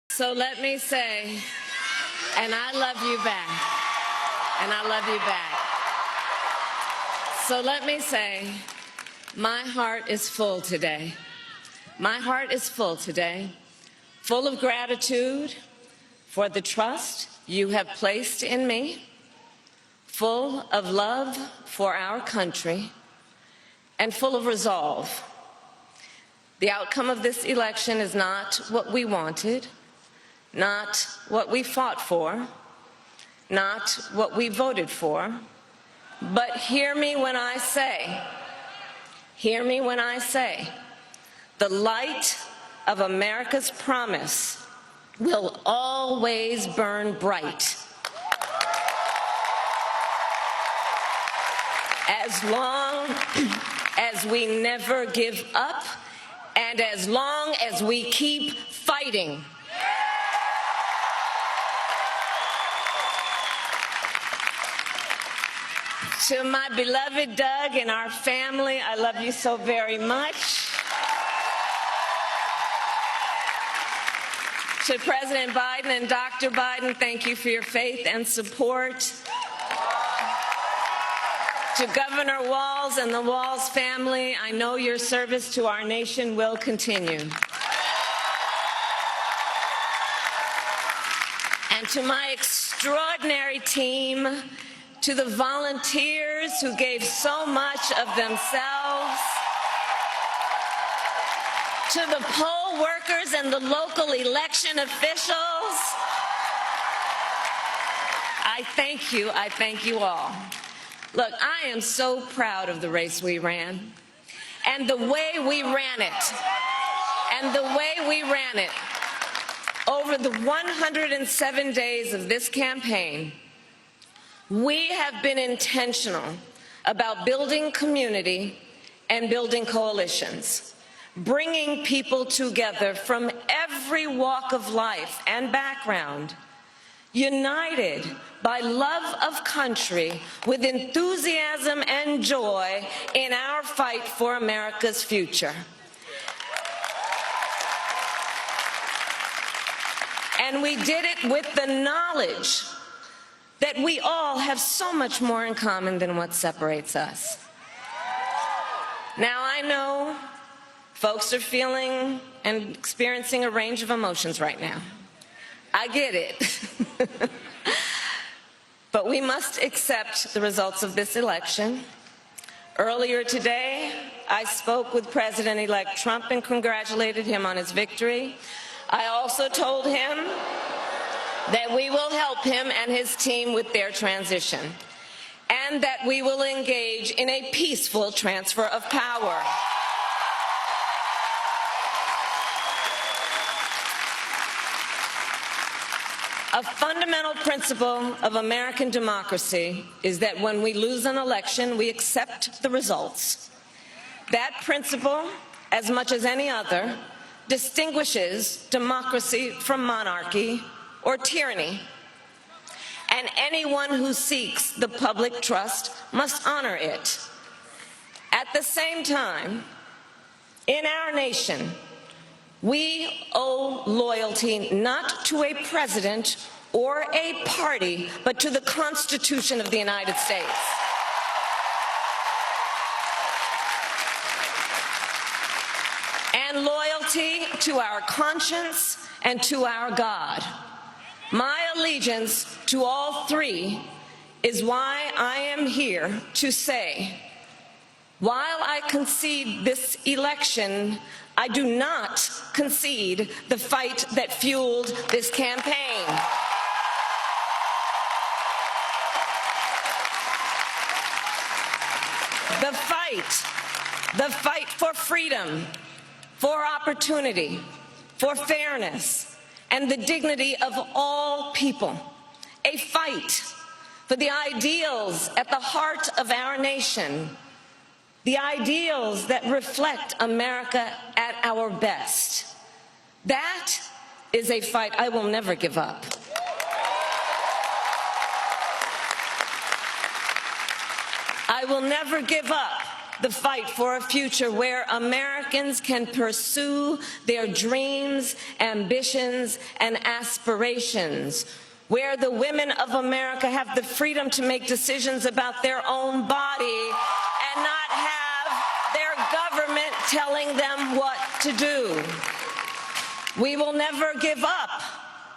So let me say, and I love you back, and I love you back. So let me say, my heart is full today. My heart is full today, full of gratitude for the trust you have placed in me, full of love for our country, and full of resolve. The outcome of this election is not what we wanted, not what we fought for, not what we voted for, but hear me when I say, the light of America's promise will always burn bright. As long as we never give up, and as long as we keep fighting. To my beloved Doug and our family, I love you so very much. To President Biden and Dr. Biden, thank you for your faith and support. To Governor Walz and the Walz family, I know your service to our nation will continue. And to my extraordinary team, to the volunteers who gave so much of themselves, to the poll workers and the local election officials, I thank you all. Look, I am so proud of the race we ran, and the way we ran it, over the 107 days of this campaign. We have been intentional about building community and building coalitions, bringing people together from every walk of life and background, united by love of country with enthusiasm and joy in our fight for America's future. And we did it with the knowledge that we all have so much more in common than what separates us. Now, I know folks are feeling and experiencing a range of emotions right now. I get it. But we must accept the results of this election. Earlier today, I spoke with President-elect Trump and congratulated him on his victory. I also told him that we will help him and his team with their transition, and that we will engage in a peaceful transfer of power. A fundamental principle of American democracy is that when we lose an election, we accept the results. That principle, as much as any other, distinguishes democracy from monarchy or tyranny. And anyone who seeks the public trust must honor it. At the same time, in our nation, we owe loyalty not to a president or a party, but to the Constitution of the United States. And loyalty to our conscience and to our God. My allegiance to all three is why I am here to say, while I concede this election, I do not concede the fight that fueled this campaign. The fight for freedom, for opportunity, for fairness, and the dignity of all people. A fight for the ideals at the heart of our nation, the ideals that reflect America at our best. That is a fight I will never give up. I will never give up the fight for a future where Americans can pursue their dreams, ambitions, and aspirations, where the women of America have the freedom to make decisions about their own body and not have their government telling them what to do. We will never give up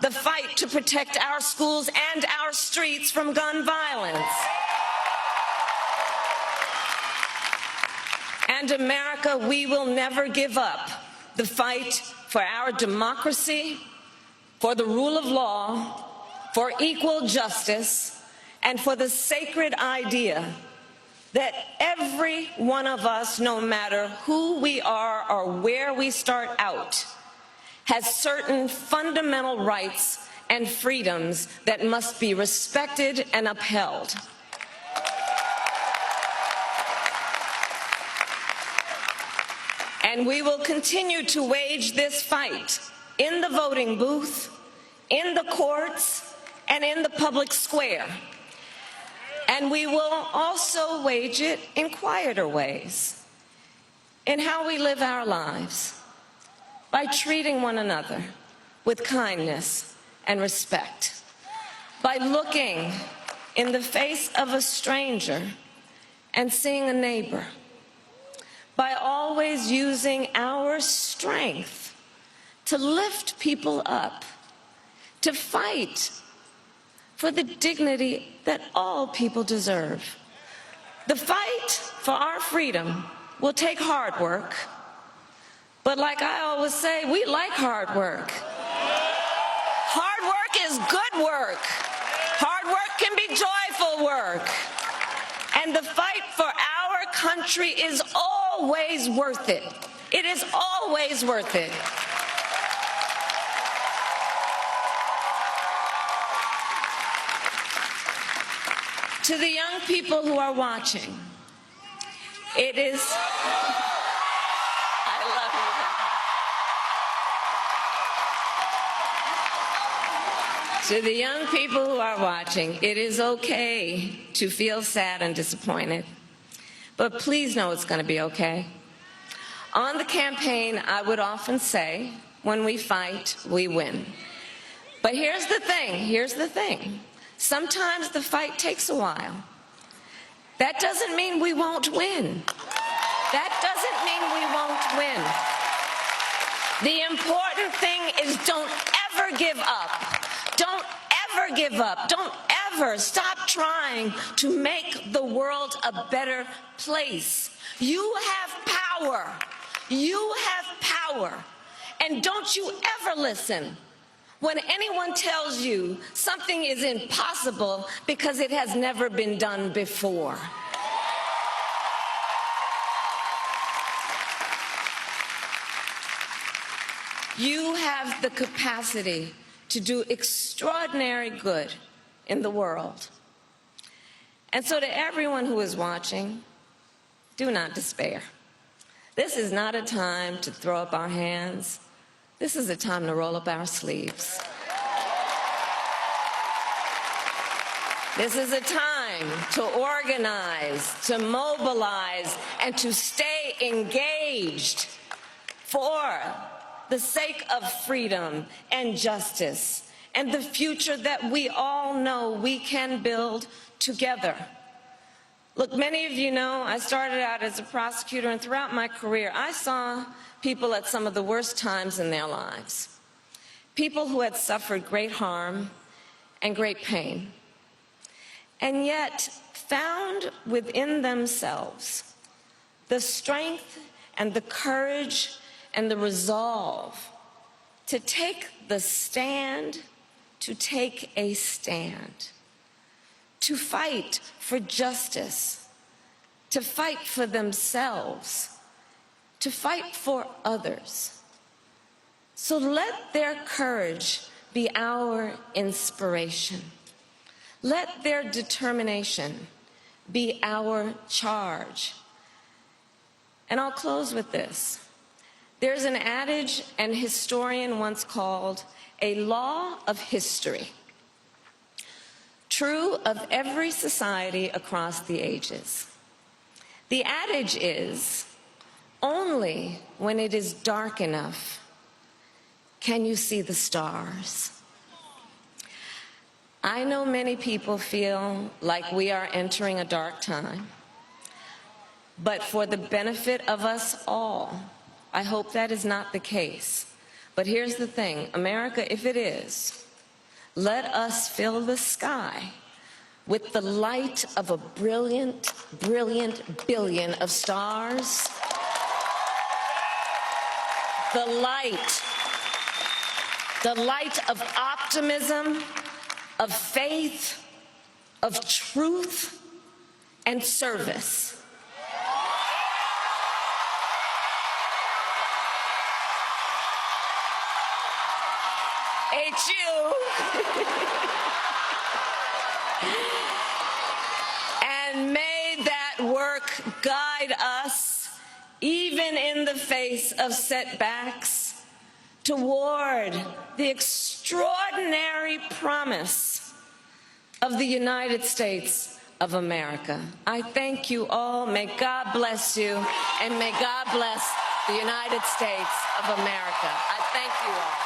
the fight to protect our schools and our streets from gun violence. And America, we will never give up the fight for our democracy, for the rule of law, for equal justice, and for the sacred idea that every one of us, no matter who we are or where we start out, has certain fundamental rights and freedoms that must be respected and upheld. And we will continue to wage this fight in the voting booth, in the courts, and in the public square. And we will also wage it in quieter ways, in how we live our lives, by treating one another with kindness and respect, by looking in the face of a stranger and seeing a neighbor, by always using our strength to lift people up, to fight for the dignity that all people deserve. The fight for our freedom will take hard work, but like I always say, we like hard work. Hard work is good work. Hard work can be joyful work. And the fight for our country is always worth it. It is always worth it. To the young people who are watching, it is, I love you. To the young people who are watching, it is okay to feel sad and disappointed, but please know it's going to be okay. On the campaign, I would often say, when we fight, we win. But here's the thing. Sometimes the fight takes a while. That doesn't mean we won't win. That doesn't mean we won't win. The important thing is don't ever give up. Don't ever give up. Don't ever stop trying to make the world a better place. You have power. You have power. And don't you ever listen when anyone tells you something is impossible because it has never been done before. You have the capacity to do extraordinary good in the world. And so to everyone who is watching, do not despair. This is not a time to throw up our hands. This is a time to roll up our sleeves. This is a time to organize, to mobilize, and to stay engaged for the sake of freedom and justice and the future that we all know we can build together. Look, many of you know I started out as a prosecutor, and throughout my career, I saw people at some of the worst times in their lives. People who had suffered great harm and great pain, and yet found within themselves the strength and the courage and the resolve to take the stand, to take a stand, to fight for justice, to fight for themselves, to fight for others. So let their courage be our inspiration. Let their determination be our charge. And I'll close with this. There's an adage an historian once called a law of history, true of every society across the ages. The adage is, only when it is dark enough can you see the stars. I know many people feel like we are entering a dark time, but for the benefit of us all, I hope that is not the case. But here's the thing, America, if it is, let us fill the sky with the light of a brilliant, brilliant billion of stars. The light of optimism, of faith, of truth, and service. HU. And may that work guide us, even in the face of setbacks, toward the extraordinary promise of the United States of America. I thank you all. May God bless you, and may God bless the United States of America. I thank you all.